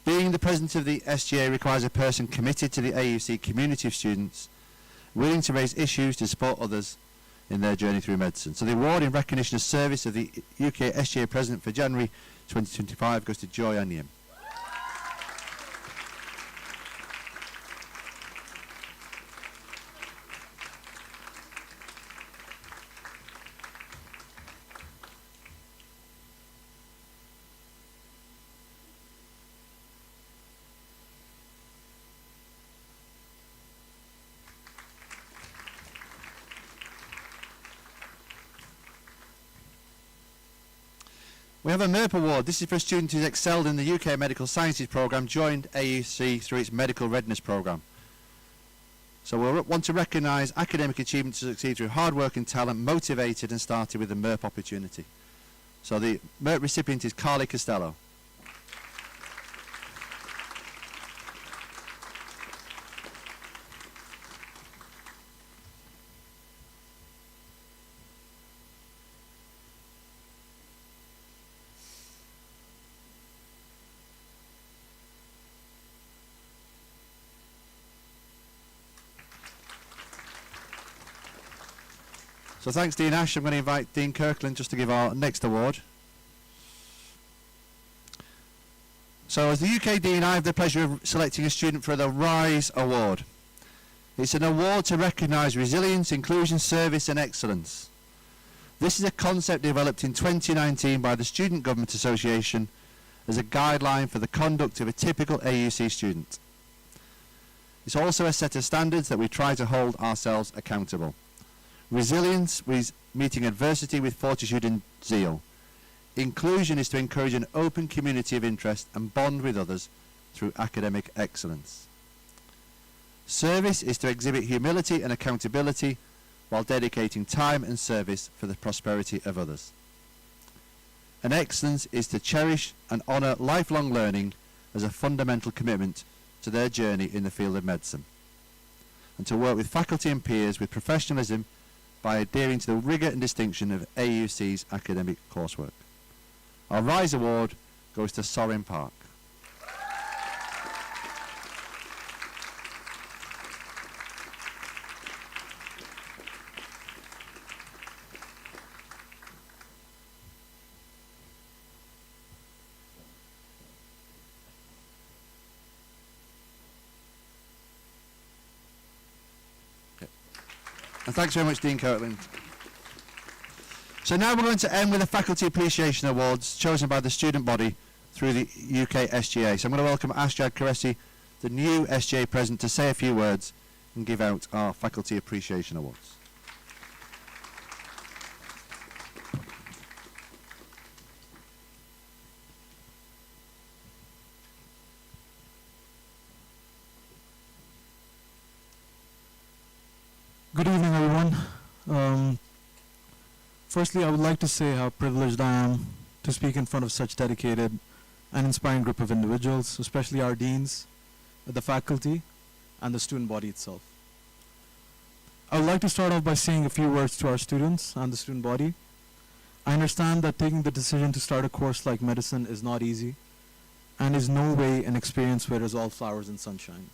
Being the president of the SGA requires a person committed to the AUC community of students, willing to raise issues to support others in their journey through medicine. So the award in recognition of service of the UK SGA president for January 2025 goes to Joy Onion. We have a MERP award. This is for a student who's excelled in the UK Medical Sciences programme, joined AUC through its Medical Readiness programme. So we want to recognise academic achievement to succeed through hard work and talent, motivated and started with a MERP opportunity. So the MERP recipient is Carly Costello. So thanks, Dean Ash. I'm going to invite Dean Kirkland just to give our next award. So as the UK Dean, I have the pleasure of selecting a student for the RISE Award. It's an award to recognise resilience, inclusion, service and excellence. This is a concept developed in 2019 by the Student Government Association as a guideline for the conduct of a typical AUC student. It's also a set of standards that we try to hold ourselves accountable. Resilience is meeting adversity with fortitude and zeal. Inclusion is to encourage an open community of interest and bond with others through academic excellence. Service is to exhibit humility and accountability while dedicating time and service for the prosperity of others. And excellence is to cherish and honour lifelong learning as a fundamental commitment to their journey in the field of medicine, and to work with faculty and peers with professionalism by adhering to the rigour and distinction of AUC's academic coursework. Our RISE Award goes to Sorin Park. And thanks very much, Dean Kirkland. So now we're going to end with the Faculty Appreciation Awards chosen by the student body through the UK SGA. So I'm going to welcome Asjad Qureshi, the new SGA president, to say a few words and give out our Faculty Appreciation Awards. Good evening, everyone. Firstly, I would like to say how privileged I am to speak in front of such dedicated and inspiring group of individuals, especially our deans, the faculty, and the student body itself. I would like to start off by saying a few words to our students and the student body. I understand that taking the decision to start a course like medicine is not easy, and is no way an experience where it's all flowers and sunshine.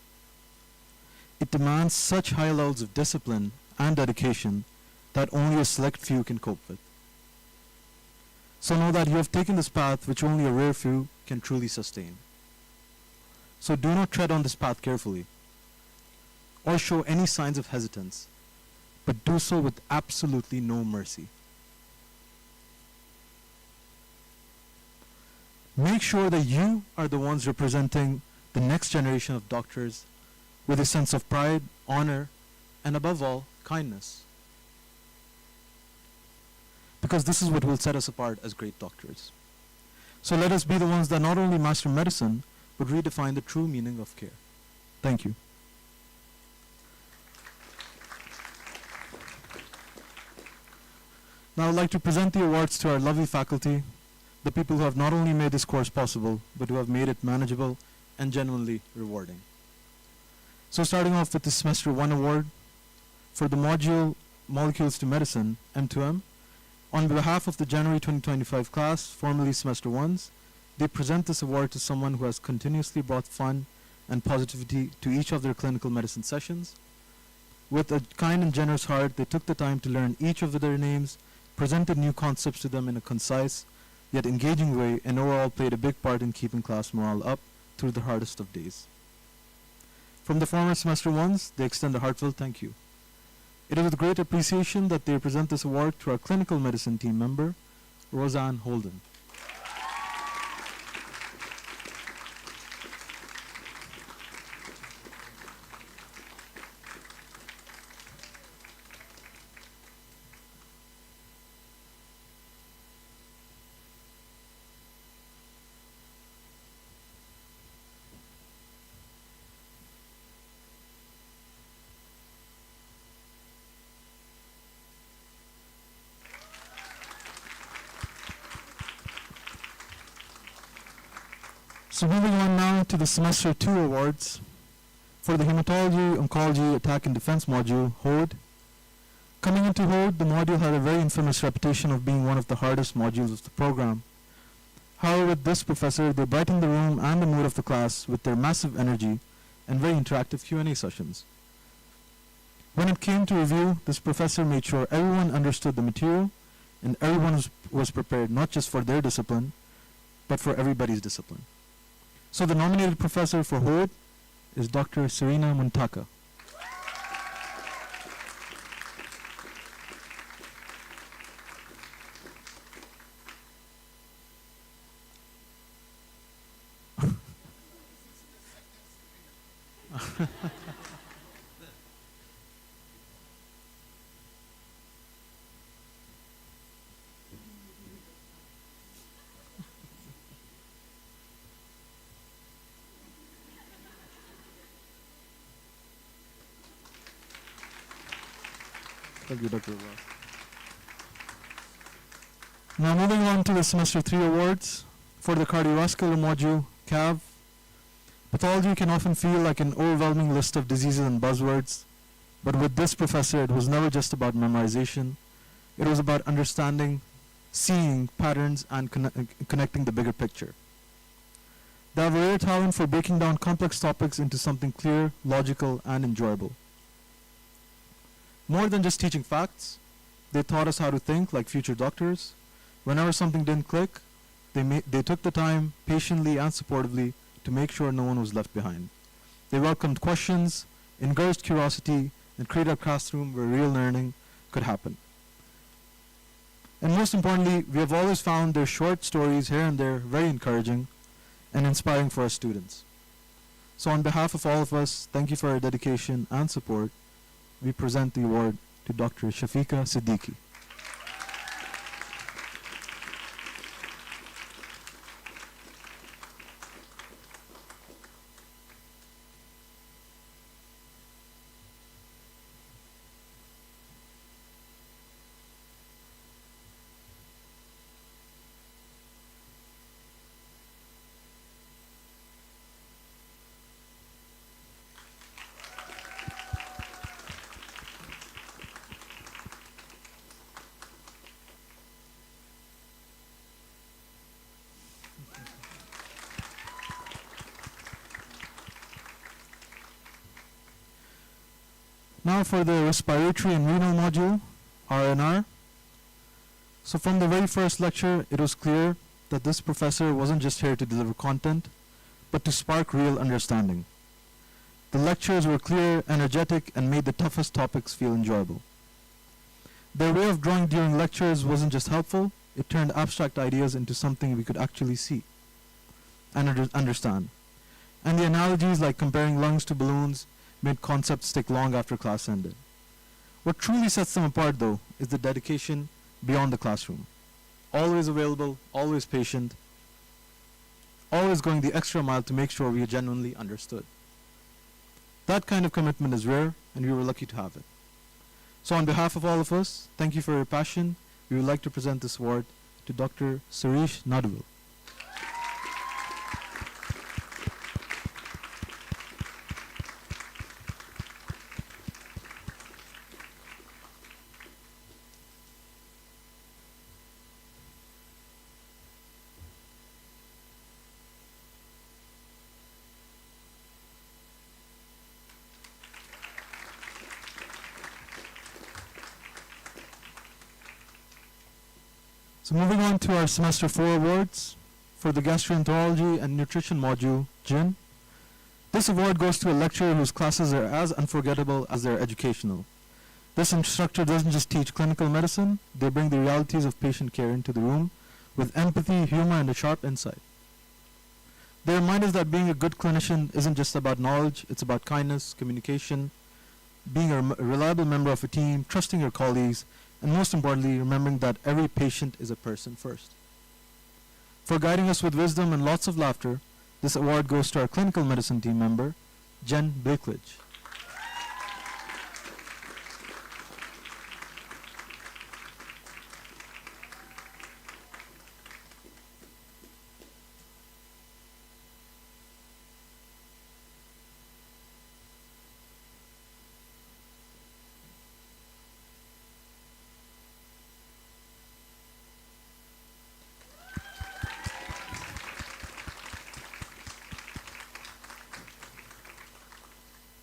It demands such high levels of discipline and dedication that only a select few can cope with. So know that you have taken this path which only a rare few can truly sustain. So do not tread on this path carefully, or show any signs of hesitance, but do so with absolutely no mercy. Make sure that you are the ones representing the next generation of doctors with a sense of pride, honor, and above all, kindness. Because this is what will set us apart as great doctors. So let us be the ones that not only master medicine, but redefine the true meaning of care. Thank you. Now I'd like to present the awards to our lovely faculty, the people who have not only made this course possible, but who have made it manageable and genuinely rewarding. So starting off with the Semester 1 award, for the module Molecules to Medicine, M2M. On behalf of the January 2025 class, formerly Semester 1s, they present this award to someone who has continuously brought fun and positivity to each of their clinical medicine sessions. With a kind and generous heart, they took the time to learn each of their names, presented new concepts to them in a concise yet engaging way, and overall played a big part in keeping class morale up through the hardest of days. From the former Semester 1s, they extend a heartfelt thank you. It is with great appreciation that they present this award to our clinical medicine team member, Roseanne Holden. So moving on now to the Semester 2 awards. For the Hematology, Oncology, Attack and Defense module, HODE. Coming into HODE, the module had a very infamous reputation of being one of the hardest modules of the program. However, with this professor, they brightened the room and the mood of the class with their massive energy and very interactive Q&A sessions. When it came to review, this professor made sure everyone understood the material and everyone was prepared not just for their discipline, but for everybody's discipline. So the nominated professor for HODE is Dr. Serena Muntaka. Thank you, Dr. Ross. Now moving on to the Semester 3 awards. For the cardiovascular module, CAV, pathology can often feel like an overwhelming list of diseases and buzzwords, but with this professor it was never just about memorization. It was about understanding, seeing patterns and connecting the bigger picture. They have a rare talent for breaking down complex topics into something clear, logical, and enjoyable. More than just teaching facts, they taught us how to think like future doctors. Whenever something didn't click, they took the time, patiently and supportively, to make sure no one was left behind. They welcomed questions, encouraged curiosity, and created a classroom where real learning could happen. And most importantly, we have always found their short stories here and there very encouraging and inspiring for our students. So on behalf of all of us, thank you for your dedication and support. We present the award to Dr. Shafiqa Siddiqui. Now for the respiratory and renal module, R&R. So from the very first lecture, it was clear that this professor wasn't just here to deliver content, but to spark real understanding. The lectures were clear, energetic, and made the toughest topics feel enjoyable. Their way of drawing during lectures wasn't just helpful, it turned abstract ideas into something we could actually see and understand. And the analogies like comparing lungs to balloons made concepts stick long after class ended. What truly sets them apart, though, is the dedication beyond the classroom. Always available, always patient, always going the extra mile to make sure we genuinely understood. That kind of commitment is rare, and we were lucky to have it. So on behalf of all of us, thank you for your passion. We would like to present this award to Dr. Suresh Naduvil. So moving on to our semester 4 awards. For the gastroenterology and nutrition module, GIN, this award goes to a lecturer whose classes are as unforgettable as they're educational. This instructor doesn't just teach clinical medicine, they bring the realities of patient care into the room with empathy, humor, and a sharp insight. They remind us that being a good clinician isn't just about knowledge, it's about kindness, communication, being a reliable member of a team, trusting your colleagues, and most importantly, remembering that every patient is a person first. For guiding us with wisdom and lots of laughter, this award goes to our clinical medicine team member, Jen Blakeledge.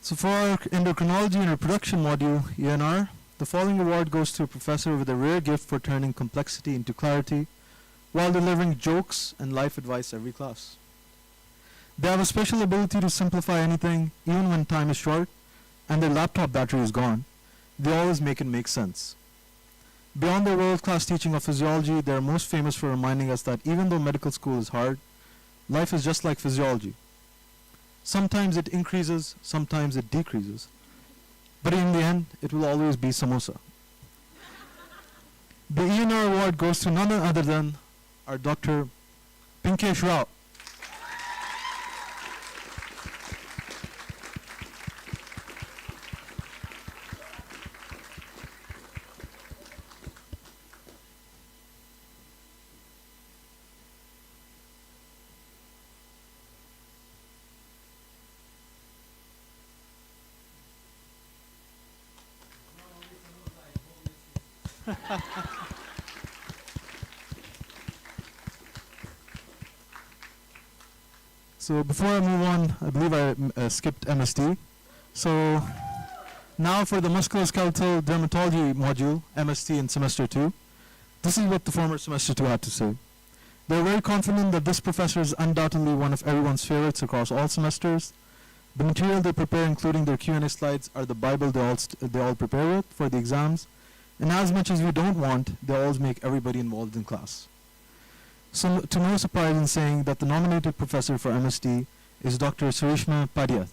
So for our endocrinology and reproduction module, ENR, the following award goes to a professor with a rare gift for turning complexity into clarity while delivering jokes and life advice every class. They have a special ability to simplify anything, even when time is short and their laptop battery is gone. They always make it make sense. Beyond their world-class teaching of physiology, they are most famous for reminding us that even though medical school is hard, life is just like physiology. Sometimes it increases, sometimes it decreases. But in the end, it will always be samosa. The ENR award goes to none other than our Dr. Pinkesh Rao. So before I move on, I believe I skipped MSD. So now for the musculoskeletal dermatology module, MST in semester 2. This is what the former semester 2 had to say. They're very confident that this professor is undoubtedly one of everyone's favorites across all semesters. The material they prepare, including their Q&A slides, are the Bible they all prepare with for the exams. And as much as we don't want, they always make everybody involved in class. So to no surprise in saying that the nominated professor for MSD is Dr. Surishma Padyath.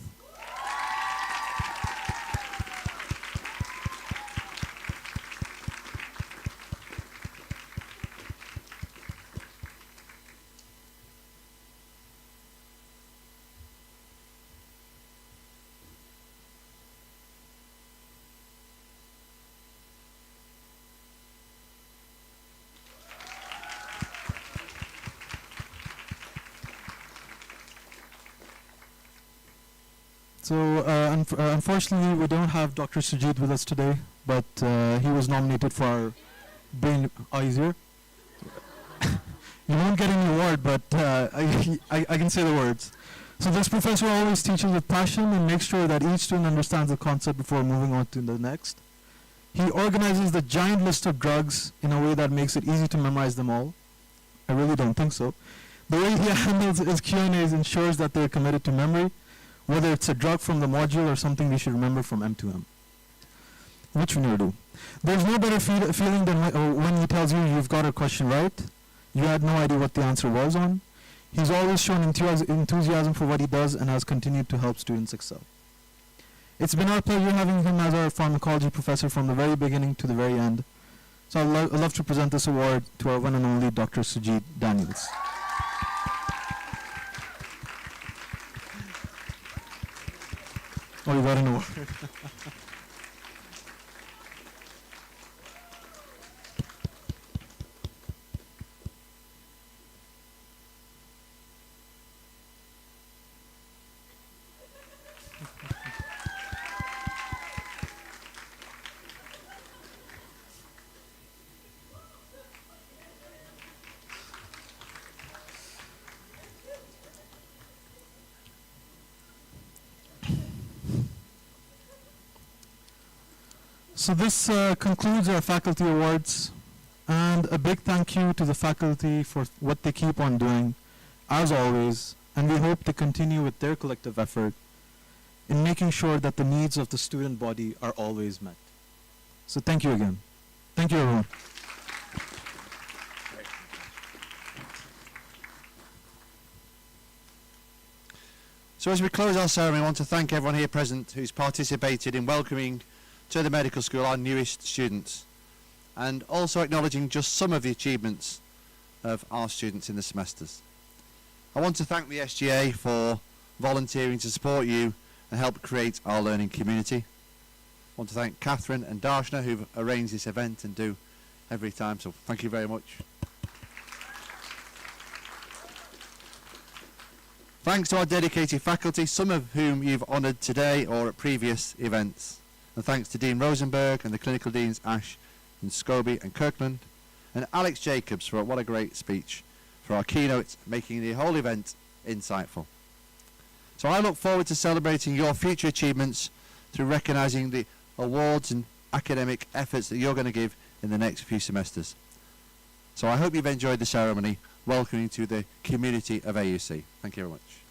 So unfortunately, we don't have Dr. Sujit with us today, but he was nominated for our brain. Oh, he's here. You won't get any award, but I can say the words. So this professor always teaches with passion and makes sure that each student understands the concept before moving on to the next. He organizes the giant list of drugs in a way that makes it easy to memorize them all. I really don't think so. The way he handles his Q&As ensures that they're committed to memory, whether it's a drug from the module or something we should remember from M2M, which we never do. There's no better feeling than when he tells you you've got a question right. You had no idea what the answer was on. He's always shown enthusiasm for what he does and has continued to help students excel. It's been our pleasure having him as our pharmacology professor from the very beginning to the very end. So I'd love to present this award to our one and only Dr. Sujit Daniels. Oh, you got an award. So this concludes our faculty awards. And a big thank you to the faculty for what they keep on doing, as always, and we hope to continue with their collective effort in making sure that the needs of the student body are always met. So thank you again. Thank you, everyone. So as we close our ceremony, I want to thank everyone here present who's participated in welcoming to the medical school our newest students, and also acknowledging just some of the achievements of our students in the semesters. I want to thank the SGA for volunteering to support you and help create our learning community. I want to thank Catherine and Darshna who've arranged this event and do every time, so thank you very much. Thanks to our dedicated faculty, some of whom you've honoured today or at previous events. And thanks to Dean Rosenberg and the clinical deans Ash and Scobie and Kirkland, and Alex Jacobs for what a great speech for our keynote, making the whole event insightful. So I look forward to celebrating your future achievements through recognising the awards and academic efforts that you're going to give in the next few semesters. So I hope you've enjoyed the ceremony, welcoming to the community of AUC. Thank you very much.